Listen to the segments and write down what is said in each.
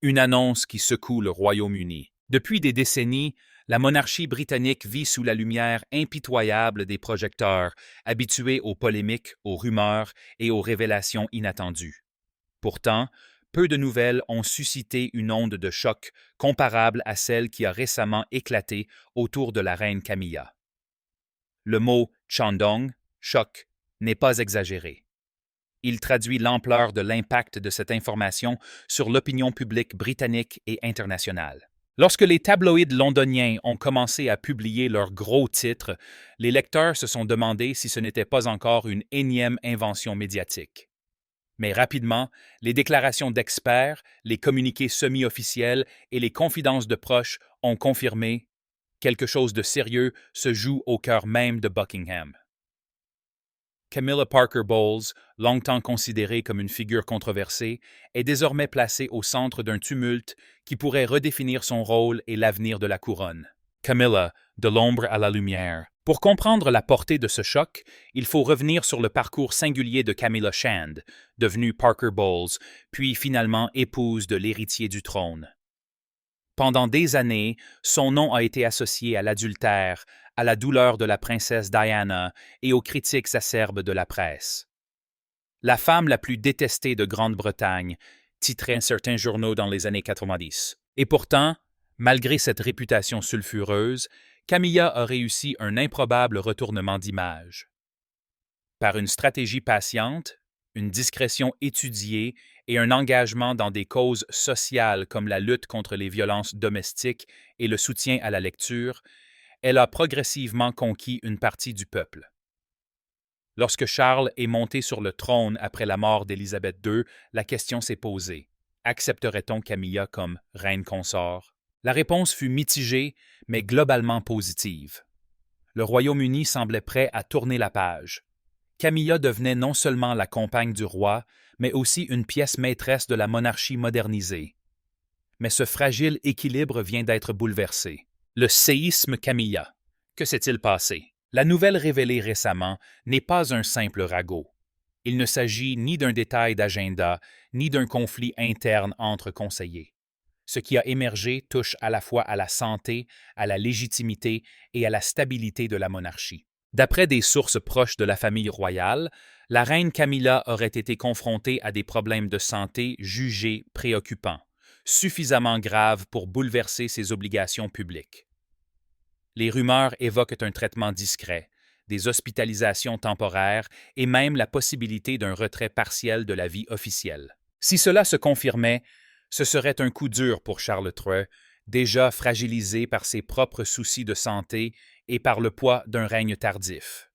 Une annonce qui secoue le Royaume-Uni. Depuis des décennies, la monarchie britannique vit sous la lumière impitoyable des projecteurs, habituée aux polémiques, aux rumeurs et aux révélations inattendues. Pourtant, peu de nouvelles ont suscité une onde de choc comparable à celle qui a récemment éclaté autour de la reine Camilla. Le mot Chandong, choc, n'est pas exagéré. Il traduit l'ampleur de l'impact de cette information sur l'opinion publique britannique et internationale. Lorsque les tabloïds londoniens ont commencé à publier leurs gros titres, les lecteurs se sont demandé si ce n'était pas encore une énième invention médiatique. Mais rapidement, les déclarations d'experts, les communiqués semi-officiels et les confidences de proches ont confirmé quelque chose de sérieux se joue au cœur même de Buckingham. Camilla Parker Bowles, longtemps considérée comme une figure controversée, est désormais placée au centre d'un tumulte qui pourrait redéfinir son rôle et l'avenir de la couronne. Camilla, de l'ombre à la lumière. Pour comprendre la portée de ce choc, il faut revenir sur le parcours singulier de Camilla Shand, devenue Parker Bowles, puis finalement épouse de l'héritier du trône. Pendant des années, son nom a été associé à l'adultère, à la douleur de la princesse Diana et aux critiques acerbes de la presse. La femme la plus détestée de Grande-Bretagne, titraient certains journaux dans les années 90. Et pourtant, malgré cette réputation sulfureuse, Camilla a réussi un improbable retournement d'image. Par une stratégie patiente, une discrétion étudiée et un engagement dans des causes sociales comme la lutte contre les violences domestiques et le soutien à la lecture, elle a progressivement conquis une partie du peuple. Lorsque Charles est monté sur le trône après la mort d'Élisabeth II, la question s'est posée. Accepterait-on Camilla comme reine consort? La réponse fut mitigée, mais globalement positive. Le Royaume-Uni semblait prêt à tourner la page. Camilla devenait non seulement la compagne du roi, mais aussi une pièce maîtresse de la monarchie modernisée. Mais ce fragile équilibre vient d'être bouleversé. Le séisme Camilla. Que s'est-il passé? La nouvelle révélée récemment n'est pas un simple ragot. Il ne s'agit ni d'un détail d'agenda, ni d'un conflit interne entre conseillers. Ce qui a émergé touche à la fois à la santé, à la légitimité et à la stabilité de la monarchie. D'après des sources proches de la famille royale, la reine Camilla aurait été confrontée à des problèmes de santé jugés préoccupants, suffisamment graves pour bouleverser ses obligations publiques. Les rumeurs évoquent un traitement discret, des hospitalisations temporaires et même la possibilité d'un retrait partiel de la vie officielle. Si cela se confirmait, ce serait un coup dur pour Charles III, déjà fragilisé par ses propres soucis de santé et par le poids d'un règne tardif.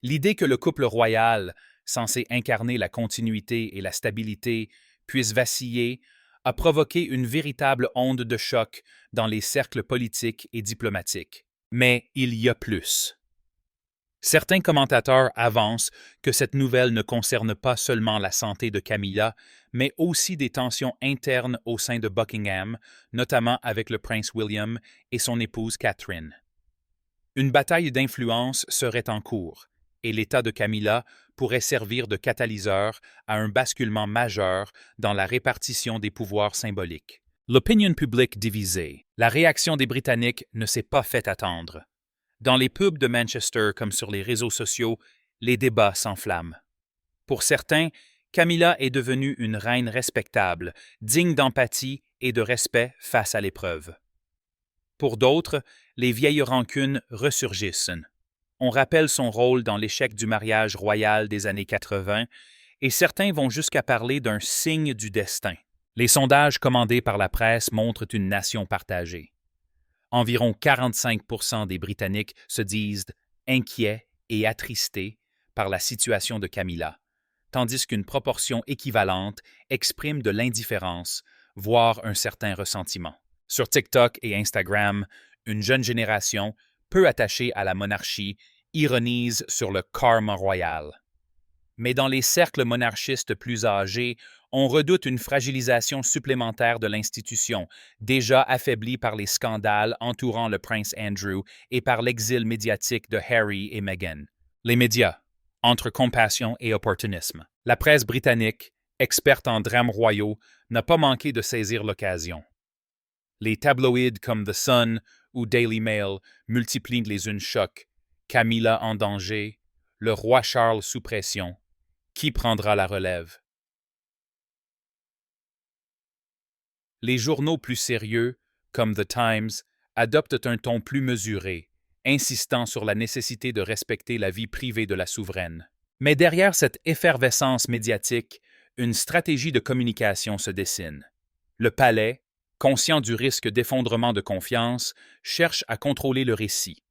L'idée que le couple royal, censé incarner la continuité et la stabilité, puisse vaciller a provoqué une véritable onde de choc dans les cercles politiques et diplomatiques. Mais il y a plus. Certains commentateurs avancent que cette nouvelle ne concerne pas seulement la santé de Camilla, mais aussi des tensions internes au sein de Buckingham, notamment avec le prince William et son épouse Catherine. Une bataille d'influence serait en cours, et l'état de Camilla pourrait servir de catalyseur à un basculement majeur dans la répartition des pouvoirs symboliques. L'opinion publique divisée. La réaction des Britanniques ne s'est pas fait attendre. Dans les pubs de Manchester comme sur les réseaux sociaux, les débats s'enflamment. Pour certains, Camilla est devenue une reine respectable, digne d'empathie et de respect face à l'épreuve. Pour d'autres, les vieilles rancunes ressurgissent. On rappelle son rôle dans l'échec du mariage royal des années 80 et certains vont jusqu'à parler d'un signe du destin. Les sondages commandés par la presse montrent une nation partagée. Environ 45% des Britanniques se disent inquiets et attristés par la situation de Camilla, tandis qu'une proportion équivalente exprime de l'indifférence, voire un certain ressentiment. Sur TikTok et Instagram, une jeune génération, peu attachée à la monarchie, ironise sur le karma royal. Mais dans les cercles monarchistes plus âgés, on redoute une fragilisation supplémentaire de l'institution, déjà affaiblie par les scandales entourant le prince Andrew et par l'exil médiatique de Harry et Meghan. Les médias, entre compassion et opportunisme. La presse britannique, experte en drames royaux, n'a pas manqué de saisir l'occasion. Les tabloïds comme The Sun ou Daily Mail multiplient les unes chocs. Camilla en danger, le roi Charles sous pression. Qui prendra la relève? Les journaux plus sérieux, comme The Times, adoptent un ton plus mesuré, insistant sur la nécessité de respecter la vie privée de la souveraine. Mais derrière cette effervescence médiatique, une stratégie de communication se dessine. Le palais, conscient du risque d'effondrement de confiance, cherche à contrôler le récit.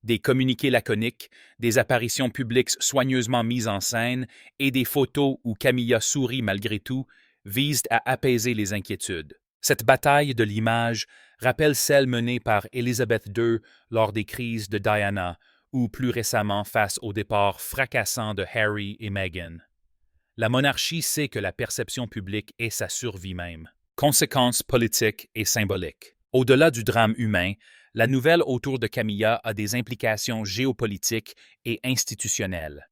Des communiqués laconiques, des apparitions publiques soigneusement mises en scène et des photos où Camilla sourit malgré tout visent à apaiser les inquiétudes. Cette bataille de l'image rappelle celle menée par Elizabeth II lors des crises de Diana ou plus récemment face au départ fracassant de Harry et Meghan. La monarchie sait que la perception publique est sa survie même. Conséquences politiques et symboliques. Au-delà du drame humain, la nouvelle autour de Camilla a des implications géopolitiques et institutionnelles.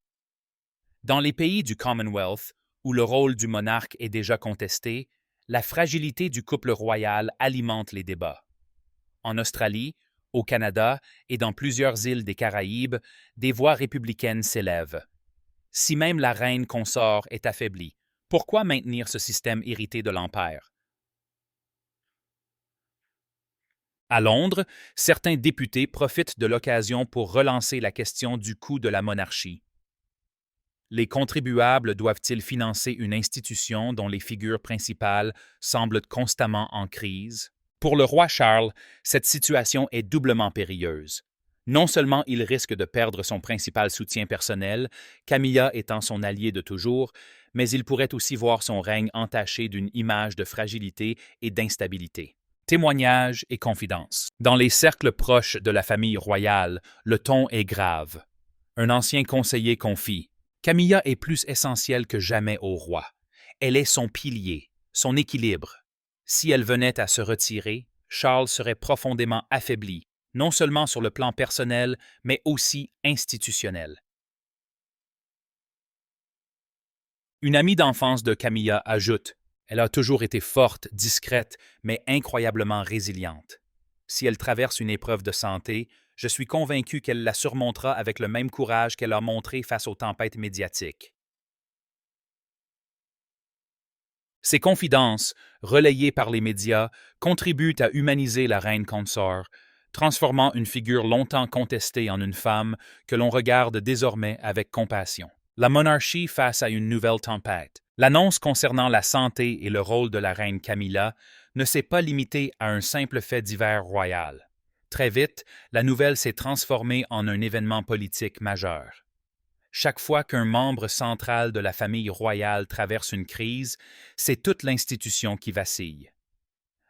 Dans les pays du Commonwealth, où le rôle du monarque est déjà contesté, la fragilité du couple royal alimente les débats. En Australie, au Canada et dans plusieurs îles des Caraïbes, des voix républicaines s'élèvent. Si même la reine consort est affaiblie, pourquoi maintenir ce système hérité de l'Empire? À Londres, certains députés profitent de l'occasion pour relancer la question du coût de la monarchie. Les contribuables doivent-ils financer une institution dont les figures principales semblent constamment en crise? Pour le roi Charles, cette situation est doublement périlleuse. Non seulement il risque de perdre son principal soutien personnel, Camilla étant son allié de toujours, mais il pourrait aussi voir son règne entaché d'une image de fragilité et d'instabilité. Témoignages et confidences. Dans les cercles proches de la famille royale, le ton est grave. Un ancien conseiller confie: Camilla est plus essentielle que jamais au roi. Elle est son pilier, son équilibre. Si elle venait à se retirer, Charles serait profondément affaibli, non seulement sur le plan personnel, mais aussi institutionnel. Une amie d'enfance de Camilla ajoute: Elle a toujours été forte, discrète, mais incroyablement résiliente. Si elle traverse une épreuve de santé, je suis convaincu qu'elle la surmontera avec le même courage qu'elle a montré face aux tempêtes médiatiques. Ces confidences, relayées par les médias, contribuent à humaniser la reine consort, transformant une figure longtemps contestée en une femme que l'on regarde désormais avec compassion. La monarchie face à une nouvelle tempête. L'annonce concernant la santé et le rôle de la reine Camilla ne s'est pas limitée à un simple fait divers royal. Très vite, la nouvelle s'est transformée en un événement politique majeur. Chaque fois qu'un membre central de la famille royale traverse une crise, c'est toute l'institution qui vacille.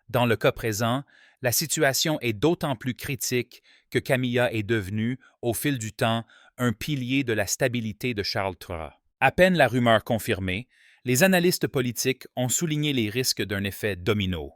Dans le cas présent, la situation est d'autant plus critique que Camilla est devenue, au fil du temps, un pilier de la stabilité de Charles III. À peine la rumeur confirmée, les analystes politiques ont souligné les risques d'un effet domino.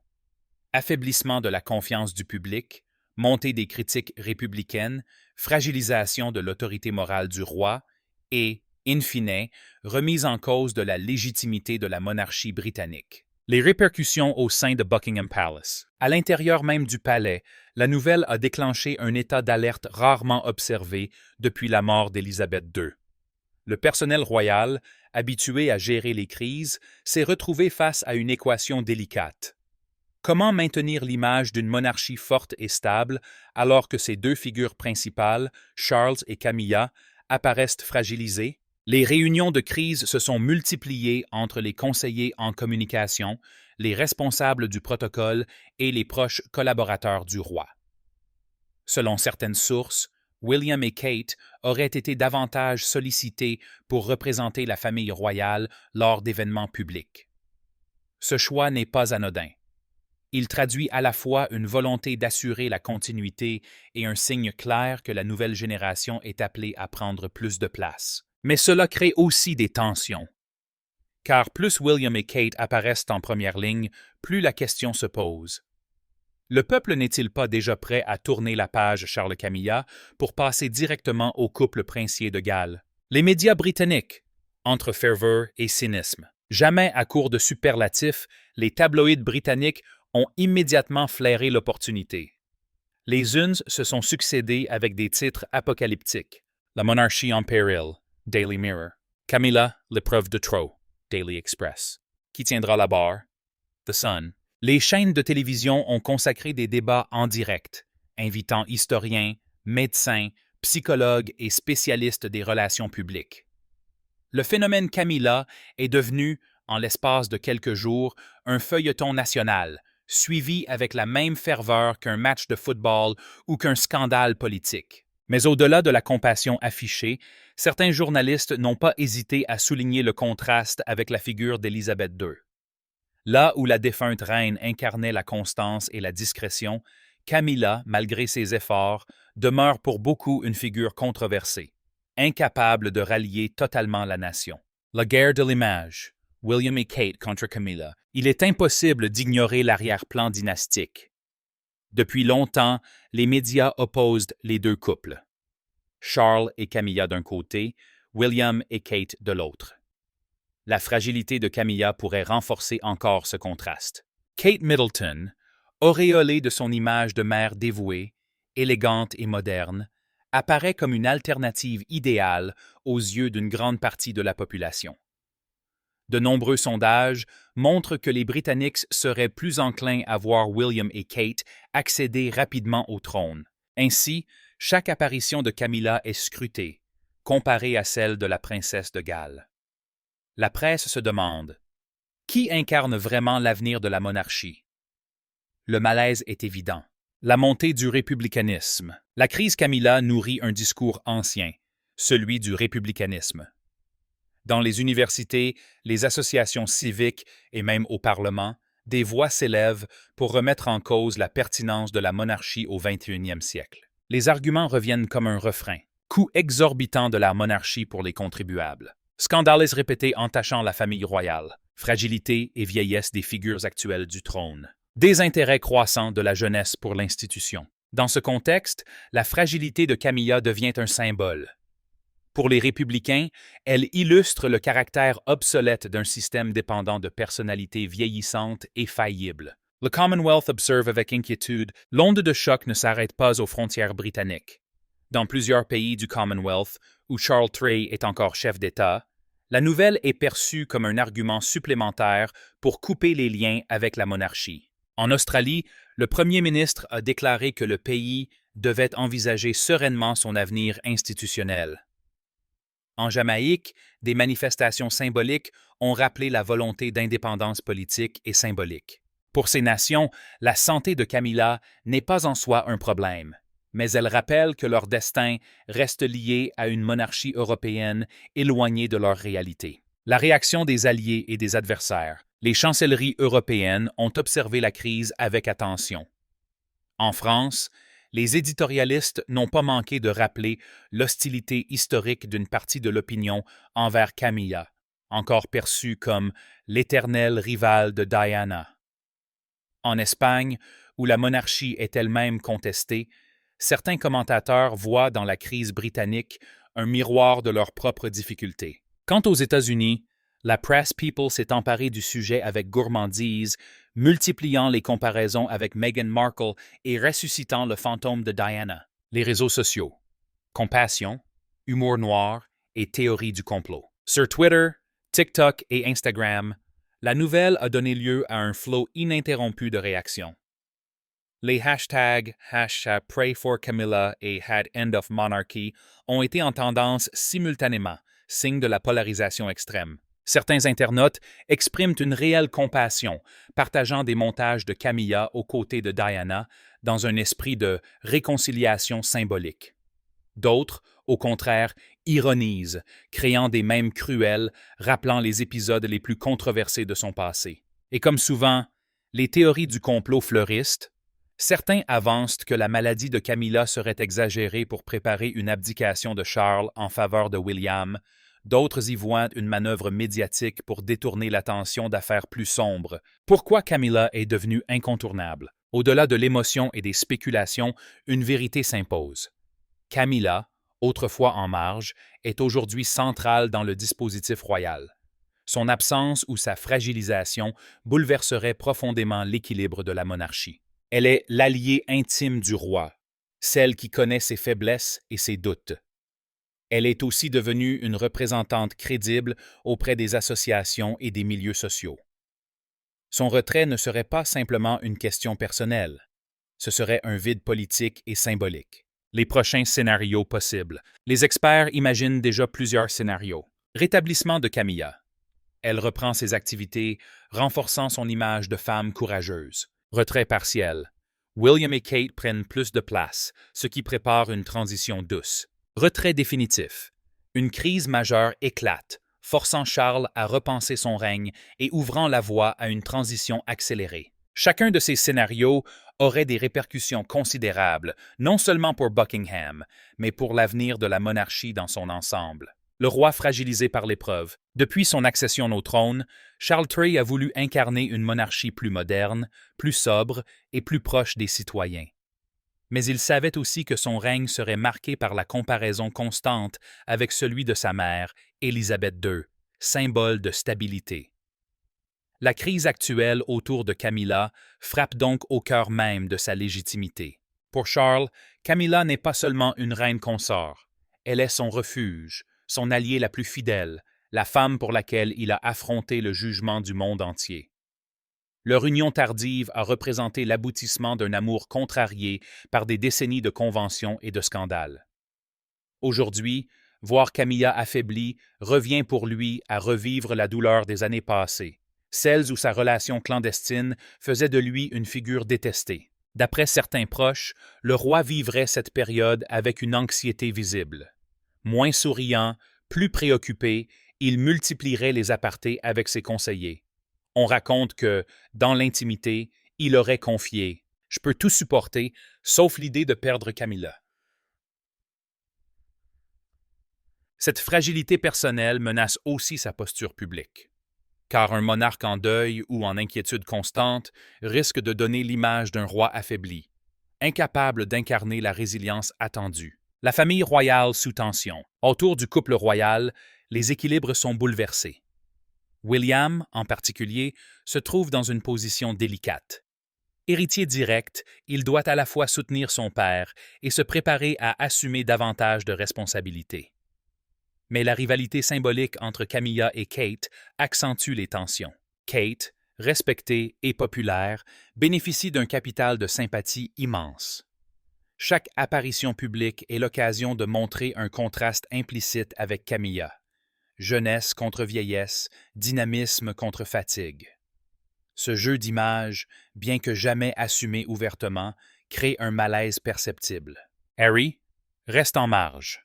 Affaiblissement de la confiance du public, montée des critiques républicaines, fragilisation de l'autorité morale du roi et, in fine, remise en cause de la légitimité de la monarchie britannique. Les répercussions au sein de Buckingham Palace. À l'intérieur même du palais, la nouvelle a déclenché un état d'alerte rarement observé depuis la mort d'Élisabeth II. Le personnel royal, habitué à gérer les crises, s'est retrouvé face à une équation délicate. Comment maintenir l'image d'une monarchie forte et stable alors que ses deux figures principales, Charles et Camilla, apparaissent fragilisées? Les réunions de crise se sont multipliées entre les conseillers en communication, les responsables du protocole et les proches collaborateurs du roi. Selon certaines sources, William et Kate auraient été davantage sollicités pour représenter la famille royale lors d'événements publics. Ce choix n'est pas anodin. Il traduit à la fois une volonté d'assurer la continuité et un signe clair que la nouvelle génération est appelée à prendre plus de place. Mais cela crée aussi des tensions. Car plus William et Kate apparaissent en première ligne, plus la question se pose. Le peuple n'est-il pas déjà prêt à tourner la page Charles-Camilla pour passer directement au couple princier de Galles? Les médias britanniques, entre ferveur et cynisme. Jamais à court de superlatifs, les tabloïds britanniques ont immédiatement flairé l'opportunité. Les unes se sont succédées avec des titres apocalyptiques. La monarchie en péril, Daily Mirror. Camilla, l'épreuve de trop, Daily Express. Qui tiendra la barre? The Sun. Les chaînes de télévision ont consacré des débats en direct, invitant historiens, médecins, psychologues et spécialistes des relations publiques. Le phénomène Camilla est devenu, en l'espace de quelques jours, un feuilleton national, suivi avec la même ferveur qu'un match de football ou qu'un scandale politique. Mais au-delà de la compassion affichée, certains journalistes n'ont pas hésité à souligner le contraste avec la figure d'Élisabeth II. Là où la défunte reine incarnait la constance et la discrétion, Camilla, malgré ses efforts, demeure pour beaucoup une figure controversée, incapable de rallier totalement la nation. La guerre de l'image, William et Kate contre Camilla. Il est impossible d'ignorer l'arrière-plan dynastique. Depuis longtemps, les médias opposent les deux couples. Charles et Camilla d'un côté, William et Kate de l'autre. La fragilité de Camilla pourrait renforcer encore ce contraste. Kate Middleton, auréolée de son image de mère dévouée, élégante et moderne, apparaît comme une alternative idéale aux yeux d'une grande partie de la population. De nombreux sondages montrent que les Britanniques seraient plus enclins à voir William et Kate accéder rapidement au trône. Ainsi, chaque apparition de Camilla est scrutée, comparée à celle de la princesse de Galles. La presse se demande « Qui incarne vraiment l'avenir de la monarchie ?» Le malaise est évident. La montée du républicanisme. La crise Camilla nourrit un discours ancien, celui du républicanisme. Dans les universités, les associations civiques et même au Parlement, des voix s'élèvent pour remettre en cause la pertinence de la monarchie au XXIe siècle. Les arguments reviennent comme un refrain. Coût exorbitant de la monarchie pour les contribuables. Scandales répétés entachant la famille royale. Fragilité et vieillesse des figures actuelles du trône. Désintérêt croissant de la jeunesse pour l'institution. Dans ce contexte, la fragilité de Camilla devient un symbole. Pour les républicains, elle illustre le caractère obsolète d'un système dépendant de personnalités vieillissantes et faillibles. Le Commonwealth observe avec inquiétude, l'onde de choc ne s'arrête pas aux frontières britanniques. Dans plusieurs pays du Commonwealth, où Charles III est encore chef d'État, la nouvelle est perçue comme un argument supplémentaire pour couper les liens avec la monarchie. En Australie, le premier ministre a déclaré que le pays devait envisager sereinement son avenir institutionnel. En Jamaïque, des manifestations symboliques ont rappelé la volonté d'indépendance politique et symbolique. Pour ces nations, la santé de Camilla n'est pas en soi un problème, mais elle rappelle que leur destin reste lié à une monarchie européenne éloignée de leur réalité. La réaction des alliés et des adversaires. Les chancelleries européennes ont observé la crise avec attention. En France, les éditorialistes n'ont pas manqué de rappeler l'hostilité historique d'une partie de l'opinion envers Camilla, encore perçue comme l'éternelle rivale de Diana. En Espagne, où la monarchie est elle-même contestée, certains commentateurs voient dans la crise britannique un miroir de leurs propres difficultés. Quant aux États-Unis, la press people s'est emparée du sujet avec gourmandise, multipliant les comparaisons avec Meghan Markle et ressuscitant le fantôme de Diana. Les réseaux sociaux. Compassion, humour noir et théorie du complot. Sur Twitter, TikTok et Instagram, la nouvelle a donné lieu à un flot ininterrompu de réactions. Les hashtags #PrayForCamilla et #EndOfMonarchy ont été en tendance simultanément, signe de la polarisation extrême. Certains internautes expriment une réelle compassion, partageant des montages de Camilla aux côtés de Diana dans un esprit de réconciliation symbolique. D'autres, au contraire, ironisent, créant des mèmes cruels, rappelant les épisodes les plus controversés de son passé. Et comme souvent, les théories du complot fleurissent. Certains avancent que la maladie de Camilla serait exagérée pour préparer une abdication de Charles en faveur de William. D'autres y voient une manœuvre médiatique pour détourner l'attention d'affaires plus sombres. Pourquoi Camilla est devenue incontournable? Au-delà de l'émotion et des spéculations, une vérité s'impose. Camilla, autrefois en marge, est aujourd'hui centrale dans le dispositif royal. Son absence ou sa fragilisation bouleverserait profondément l'équilibre de la monarchie. Elle est l'alliée intime du roi, celle qui connaît ses faiblesses et ses doutes. Elle est aussi devenue une représentante crédible auprès des associations et des milieux sociaux. Son retrait ne serait pas simplement une question personnelle, ce serait un vide politique et symbolique. Les prochains scénarios possibles. Les experts imaginent déjà plusieurs scénarios. Rétablissement de Camilla. Elle reprend ses activités, renforçant son image de femme courageuse. Retrait partiel. William et Kate prennent plus de place, ce qui prépare une transition douce. Retrait définitif. Une crise majeure éclate, forçant Charles à repenser son règne et ouvrant la voie à une transition accélérée. Chacun de ces scénarios aurait des répercussions considérables, non seulement pour Buckingham, mais pour l'avenir de la monarchie dans son ensemble. Le roi fragilisé par l'épreuve. Depuis son accession au trône, Charles III a voulu incarner une monarchie plus moderne, plus sobre et plus proche des citoyens. Mais il savait aussi que son règne serait marqué par la comparaison constante avec celui de sa mère, Élisabeth II, symbole de stabilité. La crise actuelle autour de Camilla frappe donc au cœur même de sa légitimité. Pour Charles, Camilla n'est pas seulement une reine consort, elle est son refuge, son alliée la plus fidèle, la femme pour laquelle il a affronté le jugement du monde entier. Leur union tardive a représenté l'aboutissement d'un amour contrarié par des décennies de conventions et de scandales. Aujourd'hui, voir Camilla affaiblie revient pour lui à revivre la douleur des années passées, celles où sa relation clandestine faisait de lui une figure détestée. D'après certains proches, le roi vivrait cette période avec une anxiété visible. Moins souriant, plus préoccupé, il multiplierait les apartés avec ses conseillers. On raconte que, dans l'intimité, il aurait confié « Je peux tout supporter, sauf l'idée de perdre Camilla ». Cette fragilité personnelle menace aussi sa posture publique. Car un monarque en deuil ou en inquiétude constante risque de donner l'image d'un roi affaibli, incapable d'incarner la résilience attendue. La famille royale sous tension. Autour du couple royal, les équilibres sont bouleversés. William, en particulier, se trouve dans une position délicate. Héritier direct, il doit à la fois soutenir son père et se préparer à assumer davantage de responsabilités. Mais la rivalité symbolique entre Camilla et Kate accentue les tensions. Kate, respectée et populaire, bénéficie d'un capital de sympathie immense. Chaque apparition publique est l'occasion de montrer un contraste implicite avec Camilla. Jeunesse contre vieillesse, dynamisme contre fatigue. Ce jeu d'images, bien que jamais assumé ouvertement, crée un malaise perceptible. Harry reste en marge.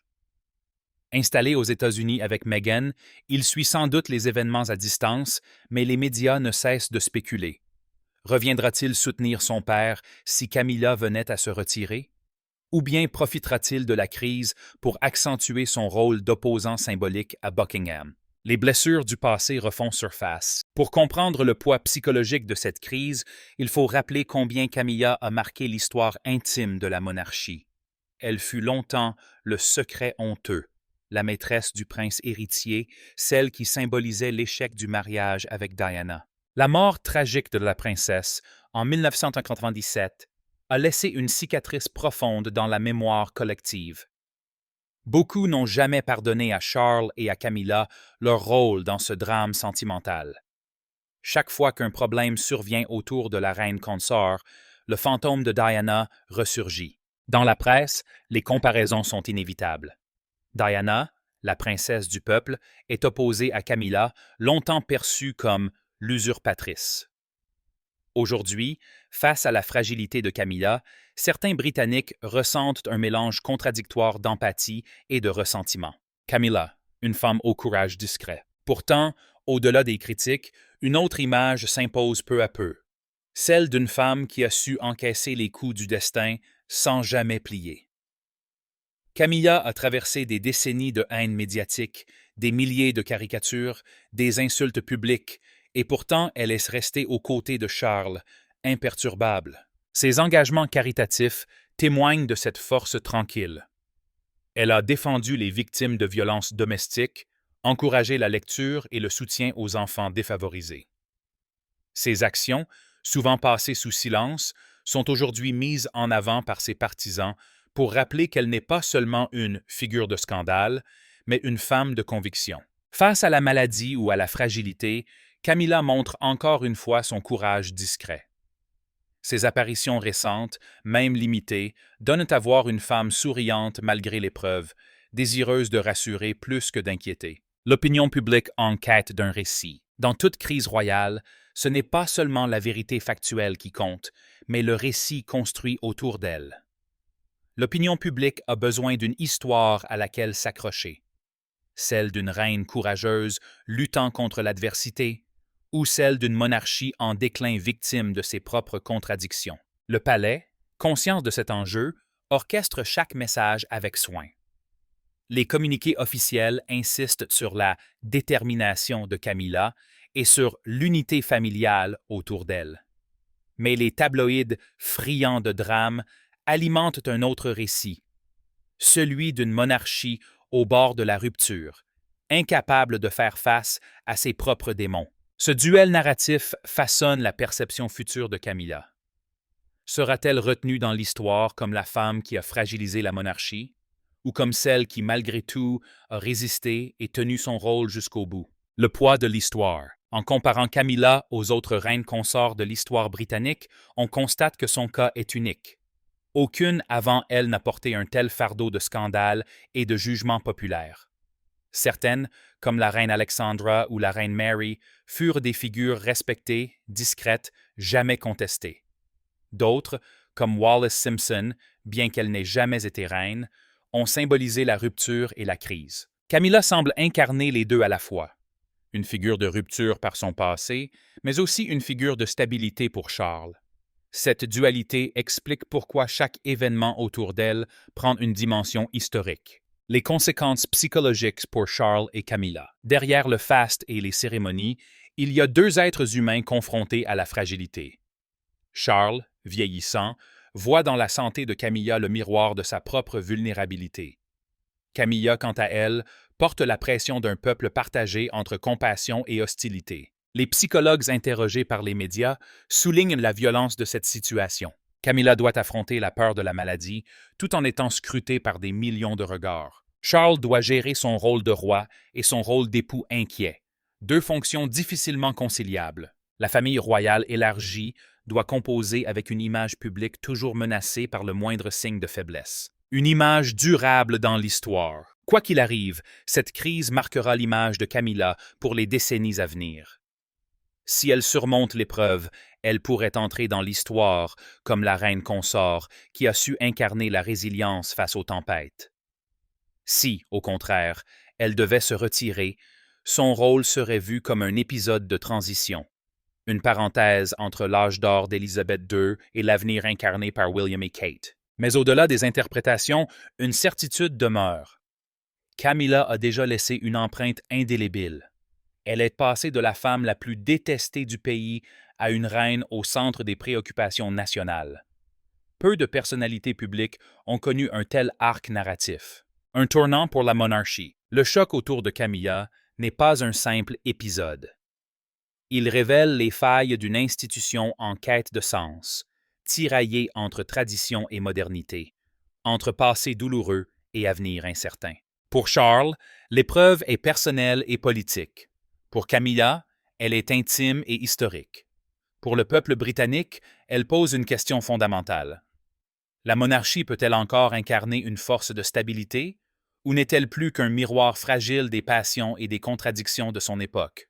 Installé aux États-Unis avec Meghan, il suit sans doute les événements à distance, mais les médias ne cessent de spéculer. Reviendra-t-il soutenir son père si Camilla venait à se retirer? Ou bien profitera-t-il de la crise pour accentuer son rôle d'opposant symbolique à Buckingham? Les blessures du passé refont surface. Pour comprendre le poids psychologique de cette crise, il faut rappeler combien Camilla a marqué l'histoire intime de la monarchie. Elle fut longtemps le secret honteux, la maîtresse du prince héritier, celle qui symbolisait l'échec du mariage avec Diana. La mort tragique de la princesse, en 1997, a laissé une cicatrice profonde dans la mémoire collective. Beaucoup n'ont jamais pardonné à Charles et à Camilla leur rôle dans ce drame sentimental. Chaque fois qu'un problème survient autour de la reine consort, le fantôme de Diana ressurgit. Dans la presse, les comparaisons sont inévitables. Diana, la princesse du peuple, est opposée à Camilla, longtemps perçue comme l'usurpatrice. Aujourd'hui, face à la fragilité de Camilla, certains Britanniques ressentent un mélange contradictoire d'empathie et de ressentiment. Camilla, une femme au courage discret. Pourtant, au-delà des critiques, une autre image s'impose peu à peu. Celle d'une femme qui a su encaisser les coups du destin sans jamais plier. Camilla a traversé des décennies de haine médiatique, des milliers de caricatures, des insultes publiques, et pourtant elle est restée aux côtés de Charles, imperturbable. Ses engagements caritatifs témoignent de cette force tranquille. Elle a défendu les victimes de violences domestiques, encourager la lecture et le soutien aux enfants défavorisés. Ces actions, souvent passées sous silence, sont aujourd'hui mises en avant par ses partisans pour rappeler qu'elle n'est pas seulement une figure de scandale, mais une femme de conviction. Face à la maladie ou à la fragilité, Camilla montre encore une fois son courage discret. Ses apparitions récentes, même limitées, donnent à voir une femme souriante malgré l'épreuve, désireuse de rassurer plus que d'inquiéter. L'opinion publique en quête d'un récit. Dans toute crise royale, ce n'est pas seulement la vérité factuelle qui compte, mais le récit construit autour d'elle. L'opinion publique a besoin d'une histoire à laquelle s'accrocher. Celle d'une reine courageuse luttant contre l'adversité, ou celle d'une monarchie en déclin victime de ses propres contradictions. Le palais, conscient de cet enjeu, orchestre chaque message avec soin. Les communiqués officiels insistent sur la détermination de Camilla et sur l'unité familiale autour d'elle. Mais les tabloïds, friands de drame, alimentent un autre récit, celui d'une monarchie au bord de la rupture, incapable de faire face à ses propres démons. Ce duel narratif façonne la perception future de Camilla. Sera-t-elle retenue dans l'histoire comme la femme qui a fragilisé la monarchie, ou comme celle qui, malgré tout, a résisté et tenu son rôle jusqu'au bout? Le poids de l'histoire. En comparant Camilla aux autres reines consorts de l'histoire britannique, on constate que son cas est unique. Aucune avant elle n'a porté un tel fardeau de scandale et de jugement populaire. Certaines, comme la reine Alexandra ou la reine Mary, furent des figures respectées, discrètes, jamais contestées. D'autres, comme Wallis Simpson, bien qu'elle n'ait jamais été reine, ont symbolisé la rupture et la crise. Camilla semble incarner les deux à la fois. Une figure de rupture par son passé, mais aussi une figure de stabilité pour Charles. Cette dualité explique pourquoi chaque événement autour d'elle prend une dimension historique. Les conséquences psychologiques pour Charles et Camilla. Derrière le faste et les cérémonies, il y a deux êtres humains confrontés à la fragilité. Charles, vieillissant, voit dans la santé de Camilla le miroir de sa propre vulnérabilité. Camilla, quant à elle, porte la pression d'un peuple partagé entre compassion et hostilité. Les psychologues interrogés par les médias soulignent la violence de cette situation. Camilla doit affronter la peur de la maladie, tout en étant scrutée par des millions de regards. Charles doit gérer son rôle de roi et son rôle d'époux inquiet, deux fonctions difficilement conciliables. La famille royale élargie doit composer avec une image publique toujours menacée par le moindre signe de faiblesse. Une image durable dans l'histoire. Quoi qu'il arrive, cette crise marquera l'image de Camilla pour les décennies à venir. Si elle surmonte l'épreuve, elle pourrait entrer dans l'histoire comme la reine consort qui a su incarner la résilience face aux tempêtes. Si, au contraire, elle devait se retirer, son rôle serait vu comme un épisode de transition, une parenthèse entre l'âge d'or d'Élisabeth II et l'avenir incarné par William et Kate. Mais au-delà des interprétations, une certitude demeure. Camilla a déjà laissé une empreinte indélébile. Elle est passée de la femme la plus détestée du pays à une reine au centre des préoccupations nationales. Peu de personnalités publiques ont connu un tel arc narratif. Un tournant pour la monarchie. Le choc autour de Camilla n'est pas un simple épisode. Il révèle les failles d'une institution en quête de sens, tiraillée entre tradition et modernité, entre passé douloureux et avenir incertain. Pour Charles, l'épreuve est personnelle et politique. Pour Camilla, elle est intime et historique. Pour le peuple britannique, elle pose une question fondamentale. La monarchie peut-elle encore incarner une force de stabilité, ou n'est-elle plus qu'un miroir fragile des passions et des contradictions de son époque?